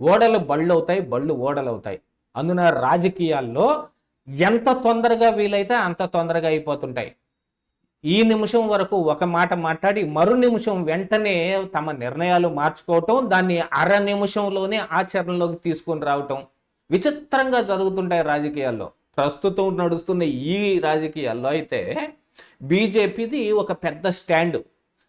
ఓడలు బళ్ళు అవుతాయి, బళ్ళు ఓడలు అవుతాయి. అందున రాజకీయాల్లో ఎంత తొందరగా వీలైతే అంత తొందరగా అయిపోతుంటాయి. ఈ నిమిషం వరకు ఒక మాట మాట్లాడి మరు నిమిషం వెంటనే తమ నిర్ణయాలు మార్చుకోవటం, దాన్ని అర నిమిషంలోనే ఆచరణలోకి తీసుకొని రావటం విచిత్రంగా జరుగుతుంటాయి రాజకీయాల్లో. ప్రస్తుతం నడుస్తున్న ఈ రాజకీయాల్లో అయితే బీజేపీది ఒక పెద్ద స్టాండ్.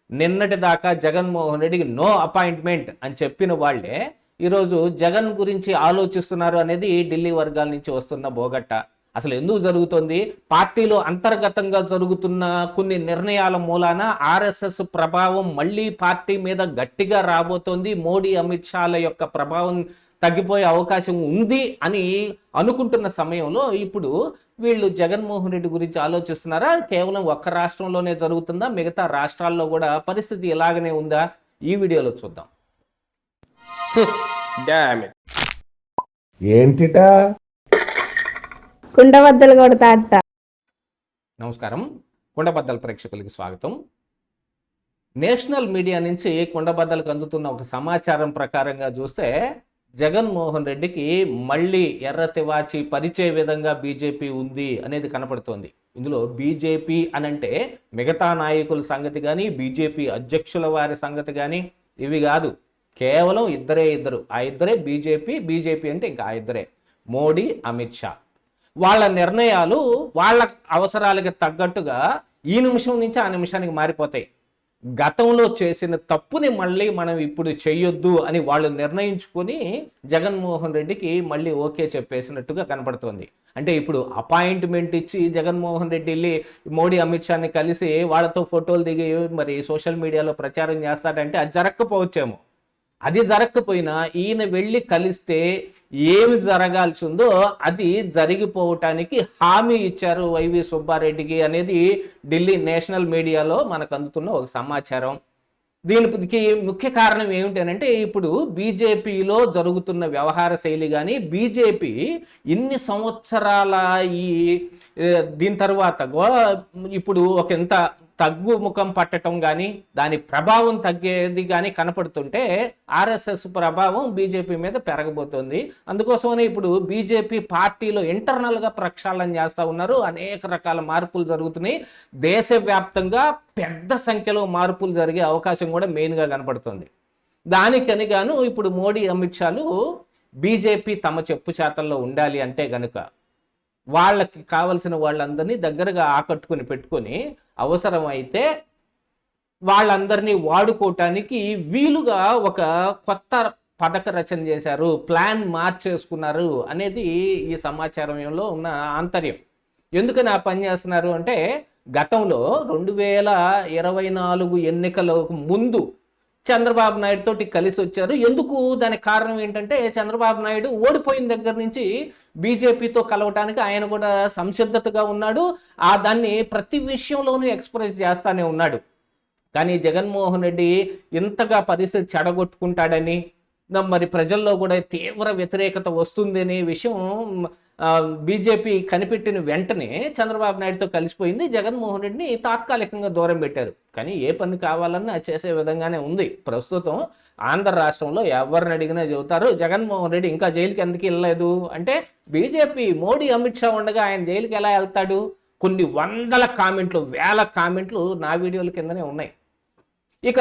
నిన్నటి దాకా జగన్మోహన్ రెడ్డికి నో అపాయింట్మెంట్ అని చెప్పిన వాళ్ళే ఈరోజు జగన్ గురించి ఆలోచిస్తున్నారు అనేది ఢిల్లీ వర్గాల నుంచి వస్తున్న బోగట్ట. అసలు ఎందుకు జరుగుతుంది? పార్టీలో అంతర్గతంగా జరుగుతున్న కొన్ని నిర్ణయాల మూలాన ఆర్ఎస్ఎస్ ప్రభావం మళ్ళీ పార్టీ మీద గట్టిగా రాబోతోంది. మోడీ అమిత్ షాల యొక్క ప్రభావం తగ్గిపోయే అవకాశం ఉంది అని అనుకుంటున్న సమయంలో ఇప్పుడు వీళ్ళు జగన్మోహన్ రెడ్డి గురించి ఆలోచిస్తున్నారా? కేవలం ఒక్క రాష్ట్రంలోనే జరుగుతుందా? మిగతా రాష్ట్రాల్లో కూడా పరిస్థితి ఇలాగనే ఉందా? ఈ వీడియోలో చూద్దాం. ఏంటిటా కుండబద్దలు కొడతా అత్త. నమస్కారం, కుండబద్దల ప్రేక్షకులకి స్వాగతం. నేషనల్ మీడియా నుంచి కుండబద్దలకు అందుతున్న ఒక సమాచారం ప్రకారంగా చూస్తే జగన్మోహన్ రెడ్డికి మళ్ళీ ఎర్ర తివాచి పరిచే విధంగా బీజేపీ ఉంది అనేది కనపడుతోంది. ఇందులో బీజేపీ అనంటే మిగతా నాయకుల సంగతి కానీ బీజేపీ అధ్యక్షుల వారి సంగతి కానీ ఇవి కాదు. కేవలం ఇద్దరు. ఆ ఇద్దరే బీజేపీ అంటే ఇంకా ఆ ఇద్దరే, మోడీ, అమిత్ షా. వాళ్ళ నిర్ణయాలు వాళ్ళ అవసరాలకి తగ్గట్టుగా ఈ నిమిషం నుంచి ఆ నిమిషానికి మారిపోతాయి. గతంలో చేసిన తప్పుని మళ్ళీ మనం ఇప్పుడు చెయ్యొద్దు అని వాళ్ళు నిర్ణయించుకొని జగన్మోహన్ రెడ్డికి మళ్ళీ ఓకే చెప్పేసినట్టుగా కనపడుతోంది. అంటే ఇప్పుడు అపాయింట్మెంట్ ఇచ్చి జగన్మోహన్ రెడ్డి వెళ్ళి మోడీ, అమిత్ షాని కలిసి వాళ్ళతో ఫోటోలు దిగి మరి సోషల్ మీడియాలో ప్రచారం చేస్తాడంటే అది జరగకపోవచ్చేమో. అది జరగకపోయినా ఈయన వెళ్ళి కలిస్తే ఏమి జరగాల్సి ఉందో అది జరిగిపోవటానికి హామీ ఇచ్చారు వైవి సుబ్బారెడ్డికి అనేది ఢిల్లీ నేషనల్ మీడియాలో మనకు అందుతున్న ఒక సమాచారం. దీనికి ముఖ్య కారణం ఏమిటంటే ఇప్పుడు బీజేపీలో జరుగుతున్న వ్యవహార శైలి కానీ బీజేపీ ఇన్ని సంవత్సరాల దీని తర్వాత ఇప్పుడు ఒక ఎంత తగ్గుముఖం పట్టడం కానీ దాని ప్రభావం తగ్గేది కానీ కనపడుతుంటే ఆర్ఎస్ఎస్ ప్రభావం బీజేపీ మీద పెరగబోతోంది. అందుకోసమనే ఇప్పుడు బీజేపీ పార్టీలో ఇంటర్నల్గా ప్రక్షాళన చేస్తూ ఉన్నారు. అనేక రకాల మార్పులు జరుగుతున్నాయి. దేశవ్యాప్తంగా పెద్ద సంఖ్యలో మార్పులు జరిగే అవకాశం కూడా మెయిన్గా కనపడుతుంది. దానికని గాను ఇప్పుడు మోడీ, అమిత్ షాలు బీజేపీ తమ చెప్పు చేతల్లో ఉండాలి అంటే గనుక వాళ్ళకి కావలసిన వాళ్ళందరినీ దగ్గరగా ఆకట్టుకుని పెట్టుకొని అవసరమైతే వాళ్ళందరినీ వాడుకోవటానికి వీలుగా ఒక కొత్త పథక రచన చేశారు, ప్లాన్ మార్చేసుకున్నారు అనేది ఈ సమాచారంలో ఉన్న ఆంతర్యం. ఎందుకని ఆ పని చేస్తున్నారు అంటే గతంలో 2024 ఎన్నికలకు ముందు చంద్రబాబు నాయుడు తోటి కలిసి వచ్చారు. ఎందుకు? దానికి కారణం ఏంటంటే చంద్రబాబు నాయుడు ఓడిపోయిన దగ్గర నుంచి బీజేపీతో కలవటానికి ఆయన కూడా సంసిద్ధతగా ఉన్నాడు. దాన్ని ప్రతి విషయంలోనూ ఎక్స్ప్రెస్ చేస్తానే ఉన్నాడు. కానీ జగన్మోహన్ రెడ్డి ఇంతగా పరిస్థితి చెడగొట్టుకుంటాడని మరి ప్రజల్లో కూడా తీవ్ర వ్యతిరేకత వస్తుందనే విషయం బీజేపీ కనిపెట్టిన వెంటనే చంద్రబాబు నాయుడుతో కలిసిపోయింది. జగన్మోహన్ రెడ్డిని తాత్కాలికంగా దూరం పెట్టారు. కానీ ఏ పని కావాలన్నా చేసే విధంగానే ఉంది. ప్రస్తుతం ఆంధ్ర రాష్ట్రంలో ఎవరిని అడిగినా చెబుతారు జగన్మోహన్ రెడ్డి ఇంకా జైలుకి ఎందుకు వెళ్ళలేదు అంటే బీజేపీ, మోడీ, అమిత్ షా ఉండగా ఆయన జైలుకి ఎలా వెళ్తాడు? కొన్ని వందల కామెంట్లు, వేల కామెంట్లు నా వీడియోల కిందనే ఉన్నాయి. ఇక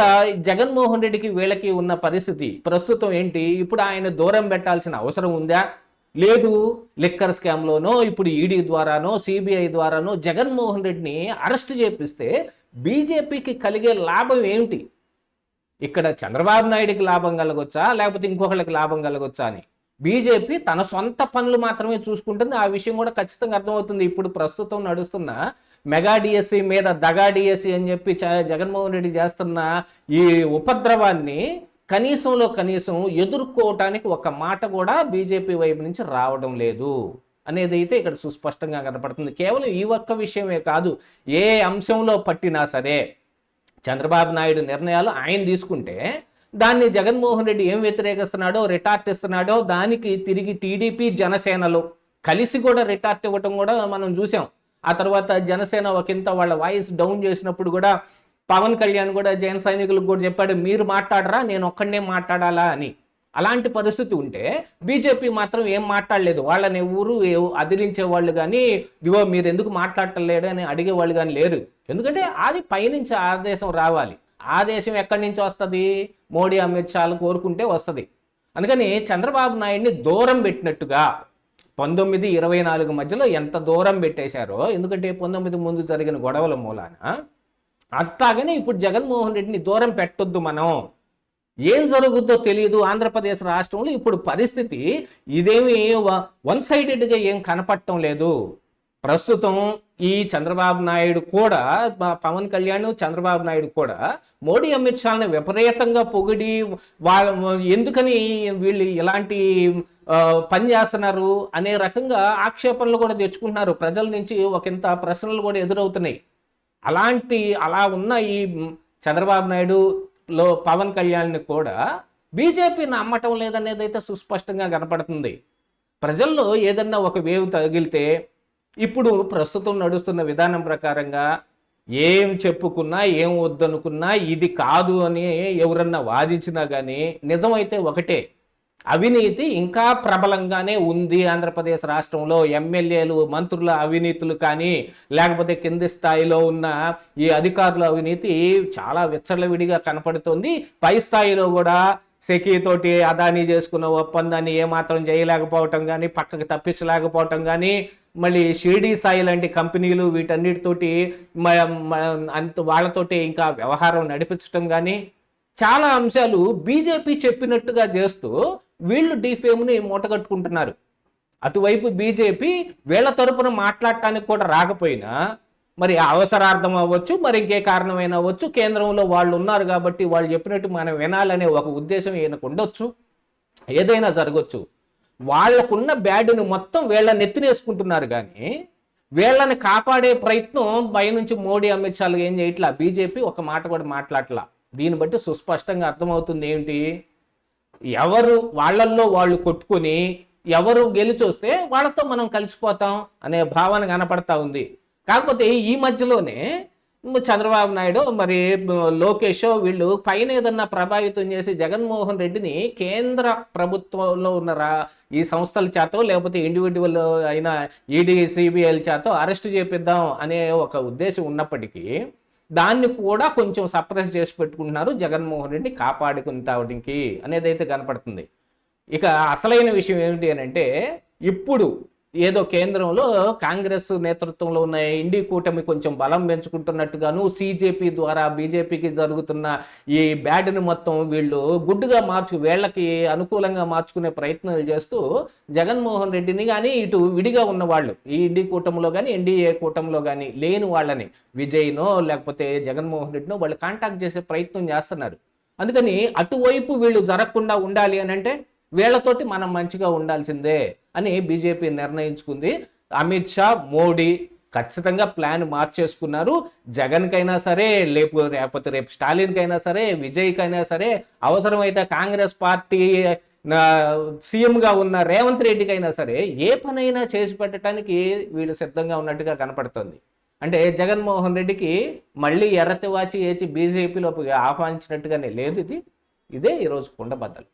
జగన్మోహన్ రెడ్డికి వీళ్ళకి ఉన్న పరిస్థితి ప్రస్తుతం ఏంటి? ఇప్పుడు ఆయన దూరం పెట్టాల్సిన అవసరం ఉందా? లేదు. లిక్కర్ స్కామ్లోనో ఇప్పుడు ఈడీ ద్వారానో సిబిఐ ద్వారానో జగన్మోహన్ రెడ్డిని అరెస్ట్ చేపిస్తే బీజేపీకి కలిగే లాభం ఏమిటి? ఇక్కడ చంద్రబాబు నాయుడికి లాభం కలగొచ్చా లేకపోతే ఇంకొకళ్ళకి లాభం కలగొచ్చా అని బీజేపీ తన సొంత పనులు మాత్రమే చూసుకుంటుంది. ఆ విషయం కూడా ఖచ్చితంగా అర్థమవుతుంది. ఇప్పుడు ప్రస్తుతం నడుస్తున్న మెగా డిఎస్సి మీద దగా డిఎస్సి అని చెప్పి జగన్మోహన్ రెడ్డి చేస్తున్న ఈ ఉపద్రవాన్ని కనీసం ఎదుర్కోవటానికి ఒక మాట కూడా బీజేపీ వైపు నుంచి రావడం లేదు అనేది అయితే ఇక్కడ సుస్పష్టంగా కనపడుతుంది. కేవలం ఈ ఒక్క విషయమే కాదు, ఏ అంశంలో పట్టినా సరే చంద్రబాబు నాయుడు నిర్ణయాలు ఆయన తీసుకుంటే దాన్ని జగన్మోహన్ రెడ్డి ఏం వ్యతిరేకిస్తున్నాడో, రిటార్ట్ ఇస్తున్నాడో దానికి తిరిగి టీడీపీ, జనసేనలో కలిసి కూడా రిటార్ట్ ఇవ్వటం కూడా మనం చూసాం. ఆ తర్వాత జనసేన ఒకంత వాళ్ళ వాయిస్ డౌన్ చేసినప్పుడు కూడా పవన్ కళ్యాణ్ కూడా జన సైనికులకు కూడా చెప్పాడు, మీరు మాట్లాడరా, నేను ఒక్కడనే మాట్లాడాలా అని. అలాంటి పరిస్థితి ఉంటే బీజేపీ మాత్రం ఏం మాట్లాడలేదు. వాళ్ళని ఎవరు అదిలించే వాళ్ళు కానీ, ఇదిగో మీరు ఎందుకు మాట్లాడటం లేడు అని అడిగే వాళ్ళు కానీ లేరు. ఎందుకంటే అది పైనుంచి ఆదేశం రావాలి. ఆదేశం ఎక్కడి నుంచి వస్తుంది? మోడీ అమిత్ షాలు కోరుకుంటే వస్తుంది. అందుకని చంద్రబాబు నాయుడిని దూరం పెట్టినట్టుగా 19-24 మధ్యలో ఎంత దూరం పెట్టేశారో, ఎందుకంటే 19 ముందు జరిగిన గొడవల మూలాన, అట్లాగనే ఇప్పుడు జగన్మోహన్ రెడ్డిని దూరం పెట్టొద్దు. మనం ఏం జరుగుద్దో తెలియదు. ఆంధ్రప్రదేశ్ రాష్ట్రంలో ఇప్పుడు పరిస్థితి ఇదేమి వన్ సైడెడ్గా ఏం కనపడటం లేదు. ప్రస్తుతం ఈ చంద్రబాబు నాయుడు కూడా, పవన్ కళ్యాణ్ చంద్రబాబు నాయుడు కూడా మోడీ అమిత్ షాని విపరీతంగా పొగిడి ఎందుకని వీళ్ళు ఇలాంటి పని చేస్తున్నారు అనే రకంగా ఆక్షేపణలు కూడా తెచ్చుకుంటున్నారు. ప్రజల నుంచి ఒకంత ప్రశ్నలు కూడా ఎదురవుతున్నాయి. అలా ఉన్న ఈ చంద్రబాబు నాయుడులో పవన్ కళ్యాణ్ని కూడా బీజేపీ నమ్మటం లేదనేది అయితే సుస్పష్టంగా కనపడుతుంది. ప్రజల్లో ఏదన్నా ఒక వేవ్ తగిలితే ఇప్పుడు ప్రస్తుతం నడుస్తున్న విధానం ప్రకారంగా ఏం చెప్పుకున్నా, ఏం వద్దనుకున్నా, ఇది కాదు అని ఎవరన్నా వాదించినా కానీ నిజమైతే ఒకటే, అవినీతి ఇంకా ప్రబలంగానే ఉంది ఆంధ్రప్రదేశ్ రాష్ట్రంలో. ఎమ్మెల్యేలు, మంత్రుల అవినీతులు కానీ, లేకపోతే కింది స్థాయిలో ఉన్న ఈ అధికారుల అవినీతి చాలా విచ్చలవిడిగా కనపడుతుంది. పై స్థాయిలో కూడా సెకీతోటి అదానీ చేసుకున్న ఒప్పందాన్ని ఏమాత్రం చేయలేకపోవటం కానీ, పక్కకి తప్పించలేకపోవటం కానీ, మళ్ళీ షిరిడి సాయి లాంటి కంపెనీలు వీటన్నిటితోటి వాళ్ళతోటి ఇంకా వ్యవహారం నడిపించడం కానీ, చాలా అంశాలు బీజేపీ చెప్పినట్టుగా చేస్తూ వీళ్ళు డీఫేమ్ని మూటగట్టుకుంటున్నారు. అటువైపు బీజేపీ వీళ్ళ తరపున మాట్లాడటానికి కూడా రాకపోయినా, మరి అవసరార్థం అవ్వచ్చు, మరి ఇంకే కారణమైనా అవ్వచ్చు, కేంద్రంలో వాళ్ళు ఉన్నారు కాబట్టి వాళ్ళు చెప్పినట్టు మనం వినాలనే ఒక ఉద్దేశం ఈయనకు ఉండొచ్చు. ఏదైనా జరగచ్చు. వాళ్లకున్న బ్యాడ్ని మొత్తం వీళ్ళని ఎత్తినేసుకుంటున్నారు కానీ వీళ్ళని కాపాడే ప్రయత్నం పైనుంచి మోడీ అమిత్ షాలు ఏం చేయట్లా. బీజేపీ ఒక మాట కూడా మాట్లాడట్లా. దీన్ని బట్టి సుస్పష్టంగా అర్థమవుతుంది ఏంటి, ఎవరు వాళ్ళల్లో వాళ్ళు కొట్టుకొని ఎవరు గెలిచొస్తే వాళ్ళతో మనం కలిసిపోతాం అనే భావన కనపడతా ఉంది. కాకపోతే ఈ మధ్యలోనే చంద్రబాబు నాయుడు, మరి లోకేష్ వీళ్ళు పైన ఏదన్నా ప్రభావితం చేసి జగన్మోహన్ రెడ్డిని కేంద్ర ప్రభుత్వంలో ఉన్న ఈ సంస్థల చేత, లేకపోతే ఇండివిజువల్ అయిన ఈడీ, సిబిఐల చేత అరెస్ట్ చేపిద్దాం అనే ఒక ఉద్దేశం ఉన్నప్పటికీ దాన్ని కూడా కొంచెం సప్రెస్ చేసి పెట్టుకుంటున్నారు జగన్మోహన్ రెడ్డి కాపాడుకుంటానికి అనేది అయితే కనపడుతుంది. ఇక అసలైన విషయం ఏమిటి అని అంటే, ఇప్పుడు ఏదో కేంద్రంలో కాంగ్రెస్ నేతృత్వంలో ఉన్న ఇండి కూటమి కొంచెం బలం పెంచుకుంటున్నట్టుగాను, సిజేపీ ద్వారా బీజేపీకి జరుగుతున్న ఈ బ్యాడ్ని మొత్తం వీళ్ళు గుడ్డుగా వీళ్ళకి అనుకూలంగా మార్చుకునే ప్రయత్నాలు చేస్తూ జగన్మోహన్ రెడ్డిని కానీ, ఇటు విడిగా ఉన్న వాళ్ళు ఈ ఇండి కూటమిలో కానీ ఎన్డీఏ కూటమిలో కానీ లేని వాళ్ళని, విజయ్నో లేకపోతే జగన్మోహన్ రెడ్డినో వాళ్ళు కాంటాక్ట్ చేసే ప్రయత్నం చేస్తున్నారు. అందుకని అటువైపు వీళ్ళు జరగకుండా ఉండాలి అని అంటే వీళ్లతోటి మనం మంచిగా ఉండాల్సిందే అని బీజేపీ నిర్ణయించుకుంది. అమిత్ షా, మోడీ ఖచ్చితంగా ప్లాన్ మార్చేసుకున్నారు. జగన్కైనా సరే, లేకపోతే రేపు స్టాలిన్కైనా సరే, విజయ్కైనా సరే, అవసరమైతే కాంగ్రెస్ పార్టీ సీఎంగా ఉన్న రేవంత్ రెడ్డికైనా సరే ఏ పనైనా చేసి పెట్టడానికి వీళ్ళు సిద్ధంగా ఉన్నట్టుగా కనపడుతుంది. అంటే జగన్మోహన్ రెడ్డికి మళ్ళీ ఎర్రతివాచి ఏచి బీజేపీలోకి ఆహ్వానించినట్టుగానే లేదు. ఇదే ఈరోజు కుండబద్దలు.